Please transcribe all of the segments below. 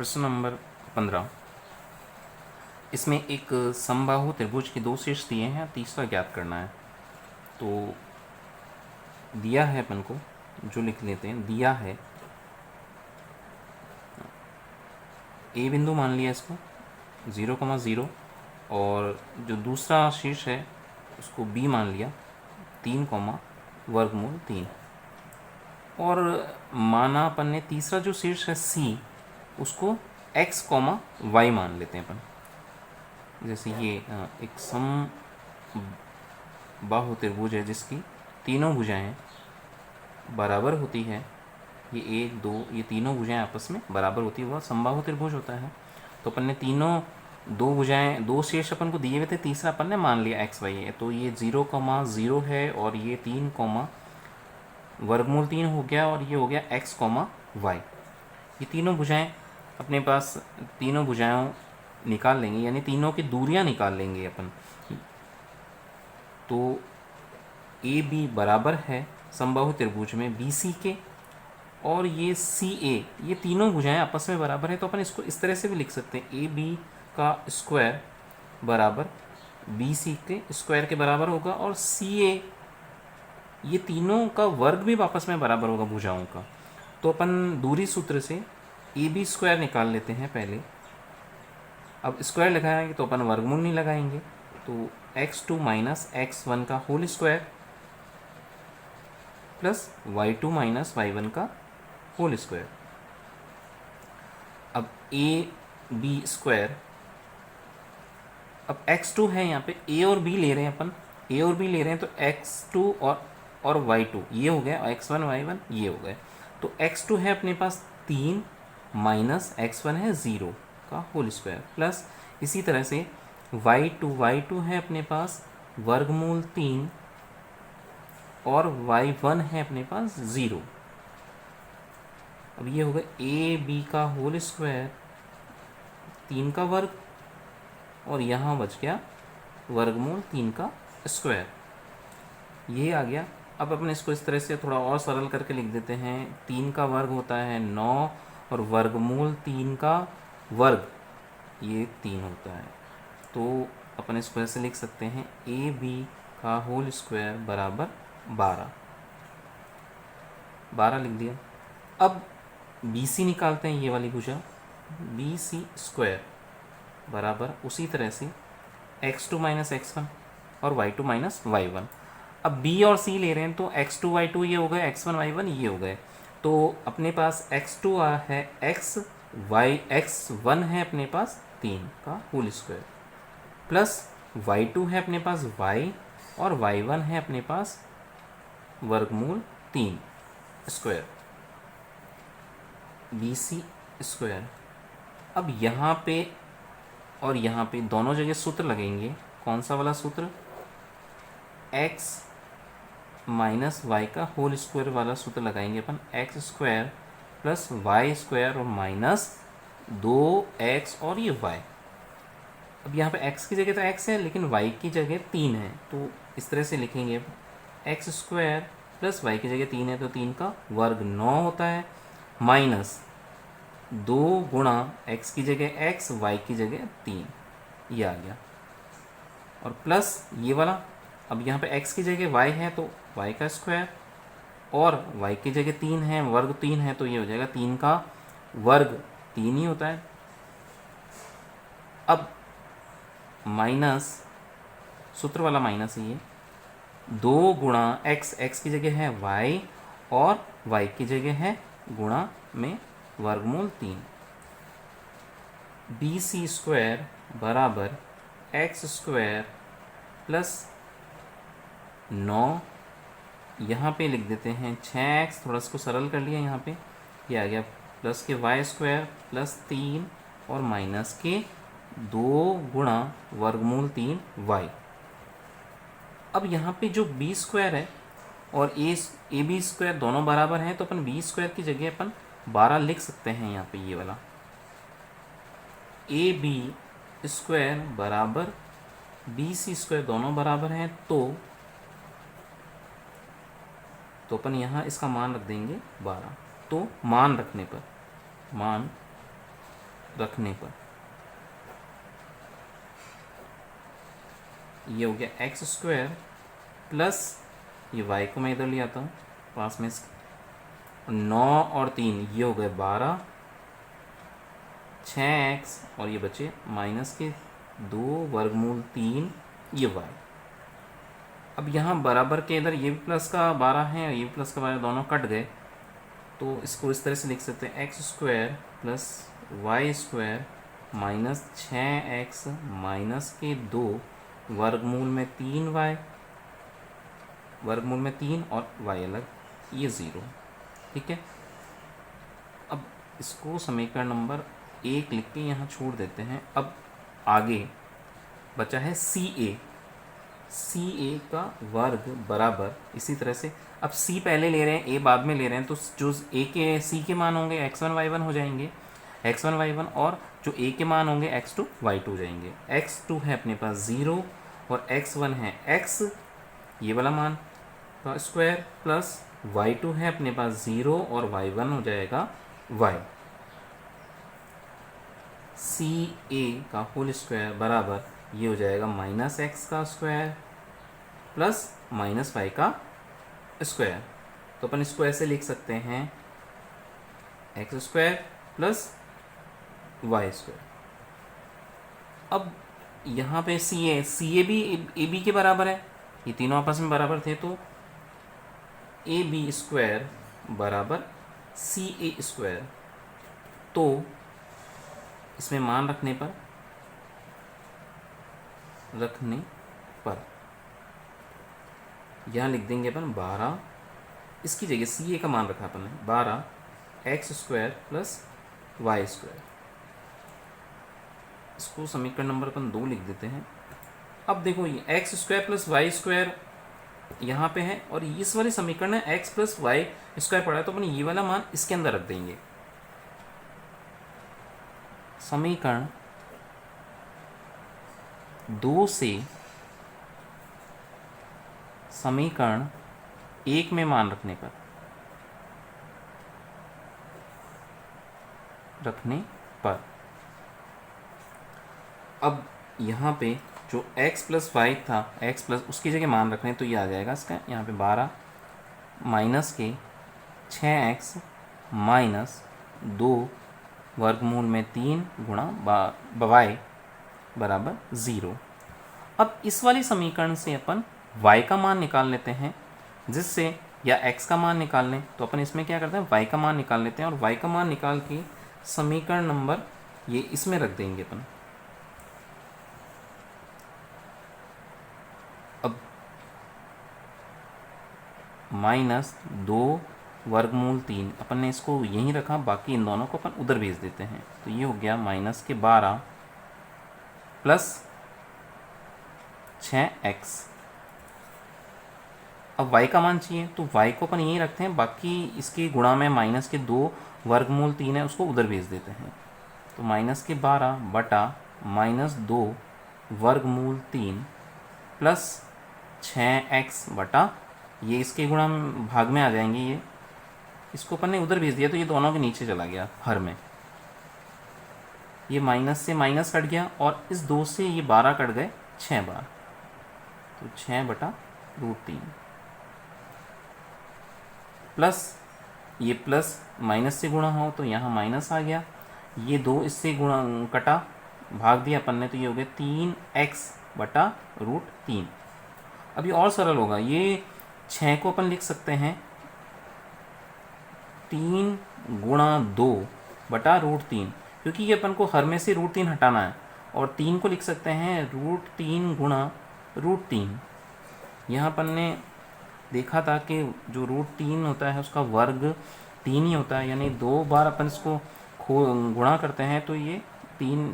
प्रश्न नंबर 15। इसमें एक समबाहु त्रिभुज के दो शीर्ष दिए हैं, तीसरा ज्ञात करना है। तो दिया है अपन को, जो लिख लेते हैं, दिया है ए बिंदु मान लिया इसको 0,0, और जो दूसरा शीर्ष है उसको बी मान लिया 3, वर्गमूल 3, और माना अपन ने तीसरा जो शीर्ष है सी उसको x, y मान लेते हैं अपन। जैसे ये एक सम बाहु त्रिभुज है जिसकी तीनों भुजाएं बराबर होती है, ये 1, 2, ये तीनों भुजाएं आपस में बराबर होती है, वह समबाहु त्रिभुज होता है। तो अपन ने तीनों दो भुजाएं, दो शेष अपन को दिए हुए थे, तीसरा अपन ने मान लिया x, y है। तो ये 0,0 है और ये 3, वर्गमूल 3 हो गया, और ये हो गया x, y। ये तीनों भुजाएं अपने पास, तीनों भुजाओं निकाल लेंगे, यानी तीनों की दूरियां निकाल लेंगे अपन। तो ए बी बराबर है समबाहु त्रिभुज में बी सी के, और ये सी ए, ये तीनों भुजाएं आपस में बराबर है। तो अपन इसको इस तरह से भी लिख सकते हैं, ए बी का स्क्वायर बराबर बी सी के स्क्वायर के बराबर होगा, और सी ए, ये तीनों का वर्ग भी आपस में बराबर होगा भुजाओं का। तो अपन दूरी सूत्र से ए बी स्क्वायर निकाल लेते हैं पहले। अब स्क्वायर लगाएंगे तो अपन वर्गमूल नहीं लगाएंगे, तो x2 माइनस x1 का whole square plus y2 minus y1 का होल स्क्वायर। अब ए बी स्क्वायर, अब x2 है, यहाँ पे a और b ले रहे हैं अपन, a और b ले रहे हैं, तो x2 और y2 ये हो गया, और x1 y1 ये हो गए। तो x2 है अपने पास 3 माइनस x1 है 0 का होल स्क्वायर, प्लस इसी तरह से y2 है अपने पास वर्गमूल 3, और y1 है अपने पास 0। अब ये हो गया ए बी का होल स्क्वायर 3 का वर्ग, और यहाँ बच गया वर्गमूल 3 का स्क्वायर, ये आ गया। अब अपन इसको इस तरह से थोड़ा और सरल करके लिख देते हैं, 3 का वर्ग होता है 9, और वर्गमूल 3 का वर्ग ये 3 होता है। तो अपन इसको ऐसे लिख सकते हैं, ए बी का होल स्क्वायर बराबर 12 लिख दिया। अब बी सी निकालते हैं, ये वाली भुजा बी सी स्क्वायर बराबर उसी तरह से x2 माइनस x1 और y2 माइनस y1। अब b और c ले रहे हैं, तो x2 y2 ये हो गए, x1 y1 ये हो गए। तो अपने पास x2 है x1 है अपने पास 3 का होल स्क्वायर, प्लस y2 है अपने पास y, और y1 है अपने पास वर्गमूल 3 स्क्वायर बी सी स्क्वायर। अब यहाँ पे और यहाँ पे दोनों जगह सूत्र लगेंगे। कौन सा वाला सूत्र? x माइनस वाई का होल स्क्वायर वाला सूत्र लगाएंगे अपन, X square plus Y square और माइनस 2x और ये y। अब यहाँ पे x की जगह तो x है, लेकिन y की जगह 3 है, तो इस तरह से लिखेंगे, एक्स स्क्वायर प्लस वाई की जगह 3 है, तो 3 का वर्ग 9 होता है, माइनस 2 गुणा x की जगह x, y की जगह 3, ये आ गया, और प्लस ये वाला। अब यहाँ पे x की जगह y है तो y का स्क्वायर, और y की जगह 3 है, वर्ग 3 है, तो ये हो जाएगा 3 का वर्ग 3 ही होता है। अब माइनस, सूत्र वाला माइनस है ये, 2 गुणा x की जगह है y, और y की जगह है गुणा में वर्गमूल 3, बी सी स्क्वायर बराबर एक्स स्क्वायर प्लस 9, यहाँ पे लिख देते हैं 6x, थोड़ा इसको सरल कर लिया, यहाँ पे ये आ गया, प्लस के वाई स्क्वायर प्लस 3 और माइनस के 2 गुणा वर्गमूल 3y। अब यहाँ पे जो बी स्क्वायर है और ए बी स्क्वायर दोनों बराबर हैं, तो अपन बी स्क्वायर की जगह अपन 12 लिख सकते हैं। यहाँ पे ये वाला ए बी स्क्वायर बराबर बी सी स्क्वायर दोनों बराबर हैं, तो अपन यहाँ इसका मान रख देंगे 12। तो मान रखने पर, मान रखने पर ये हो गया एक्स स्क्वायर प्लस ये वाई को मैं इधर ले आता हूँ पास में, 9 और 3 ये हो गए 12, 6x और ये बचे माइनस के 2 वर्गमूल 3 ये y। अब यहाँ बराबर के इधर ये भी प्लस का 12 है और ये भी प्लस का 12, दोनों कट गए, तो इसको इस तरह से लिख सकते हैं x square plus Y square minus 6x minus के 2 वर्गमूल में 3y, वर्गमूल में 3 और y अलग, ये 0। ठीक है, अब इसको समीकरण नंबर 1 लिख के यहाँ छोड़ देते हैं। अब आगे बचा है सी ए का वर्ग बराबर, इसी तरह से अब सी पहले ले रहे हैं ए बाद में ले रहे हैं, तो जो ए के सी के मान होंगे x1 y1 हो जाएंगे, x1 y1, और जो ए के मान होंगे x2 y2 हो जाएंगे। x2 है अपने पास 0 और x1 है x ये वाला मान का स्क्वायर प्लस y2 है अपने पास 0 और y1 हो जाएगा y। सी ए का होल स्क्वायर बराबर ये हो जाएगा माइनस एक्स का स्क्वायर प्लस माइनस वाई का स्क्वायर। तो अपन इसको ऐसे लिख सकते हैं x square plus Y square. अब यहाँ पे सी ए भी ए बी के बराबर है, ये तीनों आपस में बराबर थे, तो ए बी स्क्वायर बराबर सी ए स्क्वायर। तो इसमें मान रखने पर यहाँ लिख देंगे अपन 12, इसकी जगह सी ए का मान रखा अपन ने 12 x square plus Y square. इसको समीकरण नंबर अपन 2 लिख देते हैं। अब देखो ये x square plus Y square यहाँ पे है और इस वाले समीकरण में एक्स प्लस वाई स्क्वायर पड़ा है, तो अपन ये वाला मान इसके अंदर रख देंगे। समीकरण 2 से समीकरण 1 में मान रखने पर अब यहाँ पे जो x प्लस वाई था, x प्लस उसकी जगह मान रखने, तो ये आ जाएगा इसका यहाँ पे 12 माइनस के 6x माइनस 2 वर्गमूल में 3 गुणा y बराबर 0। अब इस वाली समीकरण से अपन y का मान निकाल लेते हैं, जिससे या x का मान निकाल लें, तो अपन इसमें क्या करते हैं y का मान निकाल लेते हैं और y का मान निकाल के समीकरण नंबर ये इसमें रख देंगे अपन। अब माइनस 2 वर्गमूल 3 अपन ने इसको यहीं रखा, बाकी इन दोनों को अपन उधर भेज देते हैं, तो ये हो गया माइनस के 12 प्लस 6x। अब y का मान चाहिए तो y को अपन यहीं रखते हैं, बाकी इसके गुणा में माइनस के 2 वर्गमूल 3 है उसको उधर भेज देते हैं, तो माइनस के 12 बटा माइनस 2 वर्गमूल 3 प्लस 6x बटा ये इसके गुणा भाग में आ जाएंगे, ये इसको अपन ने उधर भेज दिया तो ये दोनों के नीचे चला गया हर में, ये माइनस से माइनस कट गया और इस 2 से ये 12 कट गए 6 बार, तो 6 बटा √3 प्लस ये प्लस माइनस से गुणा हो तो यहाँ माइनस आ गया, ये 2 इससे गुणा कटा भाग दिया अपन ने, तो ये हो गया 3x बटा √3। अभी और सरल होगा, ये 6 को अपन लिख सकते हैं 3 गुणा 2 बटा √3, क्योंकि ये अपन को हर में से √3 हटाना है, और 3 को लिख सकते हैं √3 गुणा √3। यहाँ अपन ने देखा था कि जो √3 होता है उसका वर्ग 3 ही होता है, यानी 2 बार अपन इसको गुणा करते हैं तो ये 3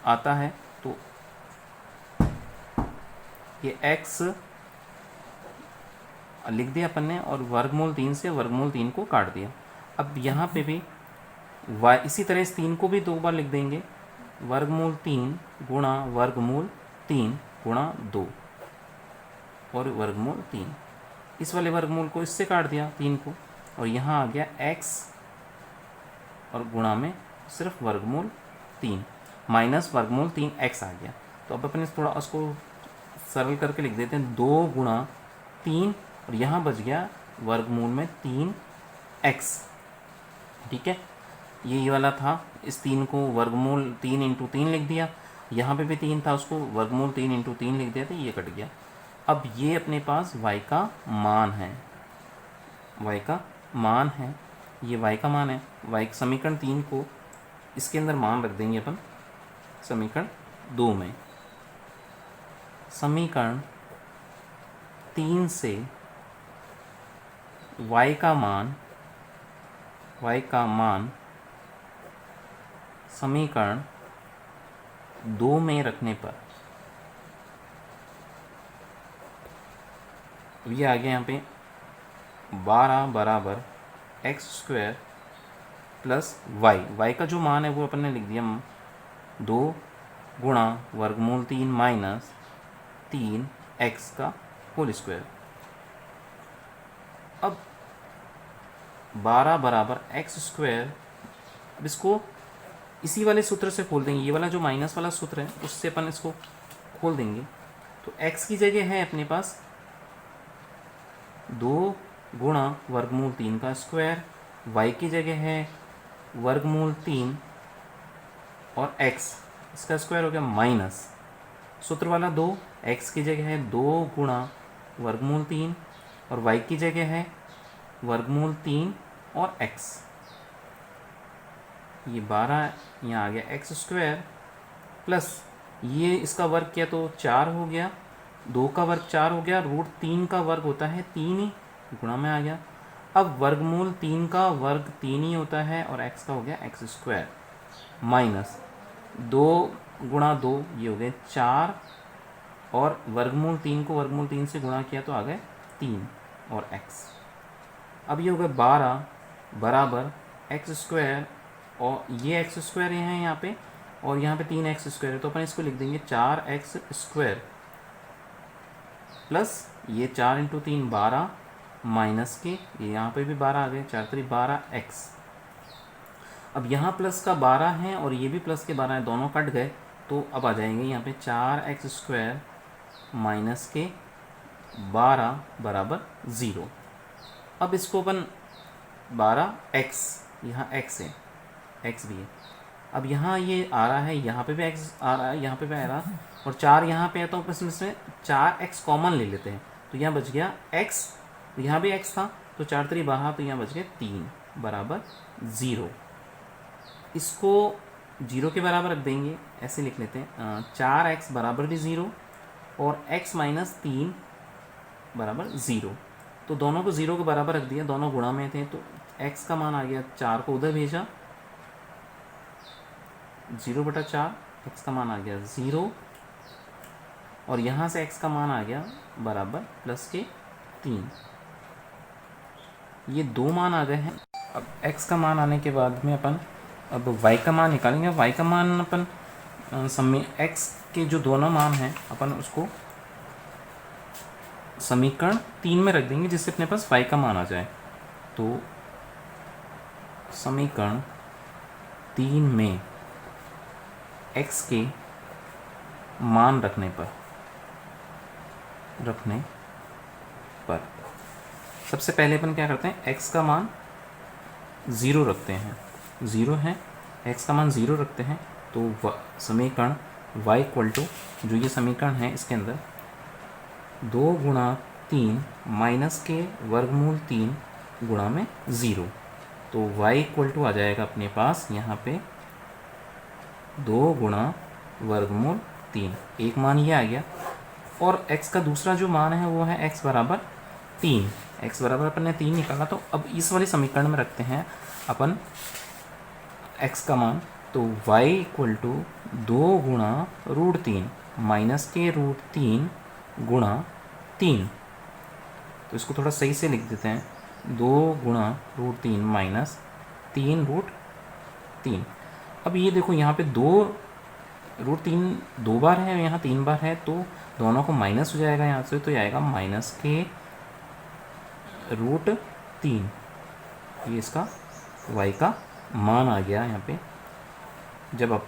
आता है, तो ये x लिख दिया अपन ने और वर्गमूल 3 से वर्गमूल 3 को काट दिया। अब यहाँ पे भी y इसी तरह इस 3 को भी 2 बार लिख देंगे, वर्गमूल 3 गुणा वर्गमूल 3 गुणा 2 और वर्गमूल 3, इस वाले वर्गमूल को इससे काट दिया 3 को, और यहाँ आ गया x और गुणा में सिर्फ वर्गमूल 3 माइनस वर्गमूल 3 x आ गया। तो अब अपने थोड़ा उसको सरल करके लिख देते हैं, 2 गुणा 3 और यहाँ बच गया वर्गमूल में 3x। ठीक है, ये वाला था, इस 3 को वर्गमूल 3 इंटू 3 लिख दिया, यहाँ पे भी 3 था, उसको वर्गमूल 3 इंटू 3 लिख दिया, तो ये कट गया। अब ये अपने पास y का मान है, y का मान है, ये y का मान है। y समीकरण 3 को इसके अंदर मान रख देंगे अपन समीकरण 2 में। समीकरण 3 से y का मान समीकरण 2 में रखने पर ये आ गया यहाँ पे 12 बराबर एक्स स्क्वायर प्लस वाई का जो मान है वो अपन ने लिख दिया 2 गुणा वर्गमूल 3 माइनस 3x का होल स्क्वायर। अब 12 बराबर एक्स स्क्वायर, अब इसको इसी वाले सूत्र से खोल देंगे, ये वाला जो माइनस वाला सूत्र है उससे अपन इसको खोल देंगे। तो x की जगह है अपने पास 2 गुणा वर्गमूल 3 का स्क्वायर, y की जगह है वर्गमूल 3 और x इसका स्क्वायर हो गया माइनस सूत्र वाला 2, x की जगह है 2 गुणा वर्गमूल 3 और y की जगह है वर्गमूल 3 और x। ये 12 यहाँ आ गया एक्स स्क्वायर प्लस ये इसका वर्ग किया तो 4 हो गया, 2 का वर्ग 4 हो गया, रूट 3 का वर्ग होता है 3 ही, गुणा में आ गया। अब वर्गमूल 3 का वर्ग 3 ही होता है और x का हो गया एक्स स्क्वायर माइनस 2 गुणा 2 ये हो गए 4 और वर्गमूल 3 को वर्गमूल 3 से गुणा किया तो आ गए 3 और x। अब ये हो गया 12 बराबर एक्स स्क्वायर और ये एक्स स्क्वायर है यहाँ पे और यहाँ पे 3x स्क्वायर है, तो अपन इसको लिख देंगे 4x स्क्वायर प्लस ये 4 इंटू 3 12 माइनस के ये यहाँ पे भी 12 आ गए, 4 3 12x। अब यहाँ प्लस का 12 है और ये भी प्लस के 12 है, दोनों कट गए, तो अब आ जाएंगे यहाँ पे 4x स्क्वायर माइनस के 12 बराबर 0। अब इसको अपन 12x, यहाँ x है, x भी है, अब यहाँ ये आ रहा है, यहाँ पे भी x आ रहा है, यहाँ पे भी आ रहा है और 4 यहाँ पे है, तो इसमें से 4x कॉमन ले लेते हैं, तो यहाँ बच गया x, यहाँ भी x था तो 4 3 12, तो यहाँ बच गए 3 बराबर 0। इसको 0 के बराबर रख देंगे, ऐसे लिख लेते हैं 4x बराबर भी 0 और x माइनस 3 बराबर 0, तो दोनों को 0 के बराबर रख दिया, दोनों गुणा में थे, तो x का मान आ गया 4 को उधर भेजा 0/4, x का मान आ गया 0 और यहाँ से x का मान आ गया बराबर प्लस के 3। ये 2 मान आ गए हैं। अब x का मान आने के बाद में अपन अब y का मान निकालेंगे। y का मान अपन x के जो दोनों मान हैं अपन उसको समीकरण 3 में रख देंगे, जिससे अपने पास y का मान आ जाए। तो समीकरण 3 में x के मान रखने पर सबसे पहले अपन क्या करते हैं, x का मान 0 रखते हैं, 0 है, x का मान 0 रखते हैं, तो समीकरण y इक्वल टू जो ये समीकरण है इसके अंदर 2 गुणा 3 माइनस के वर्गमूल 3 गुणा में 0, तो y इक्वल टू आ जाएगा अपने पास यहाँ पे 2 गुणा वर्गमूल 3, एक मान ये आ गया। और x का दूसरा जो मान है वो है x बराबर 3, x बराबर अपन ने 3 निकाला, तो अब इस वाले समीकरण में रखते हैं अपन x का मान, तो y इक्वल टू 2 गुणा रूट 3 माइनस के रूट 3 गुणा 3, तो इसको थोड़ा सही से लिख देते हैं, 2 गुणा रूट 3 माइनस 3 रूट 3। अब ये देखो यहाँ पे 2 रूट 3 2 बार है, यहाँ 3 बार है, तो दोनों को माइनस हो जाएगा यहाँ से, तो ये आएगा माइनस के रूट 3, ये इसका y का मान आ गया यहाँ पे जब अब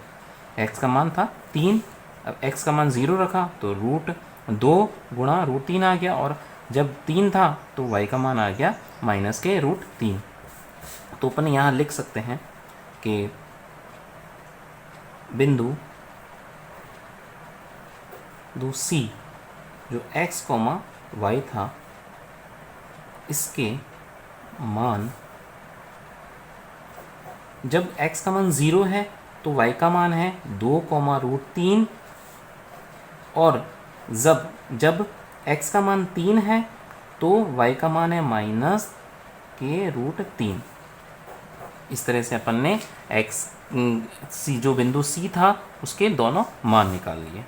x का मान था 3, अब x का मान 0 रखा तो √2 गुणा √3 आ गया, और जब 3 था तो y का मान आ गया -√3। तो अपन यहाँ लिख सकते हैं कि बिंदु C जो x, y था, इसके मान, जब x का मान 0 है तो y का मान है 2, √3, और जब x का मान 3 है तो y का मान है -√3। इस तरह से अपन ने जो बिंदु C था उसके दोनों मान निकाल लिए।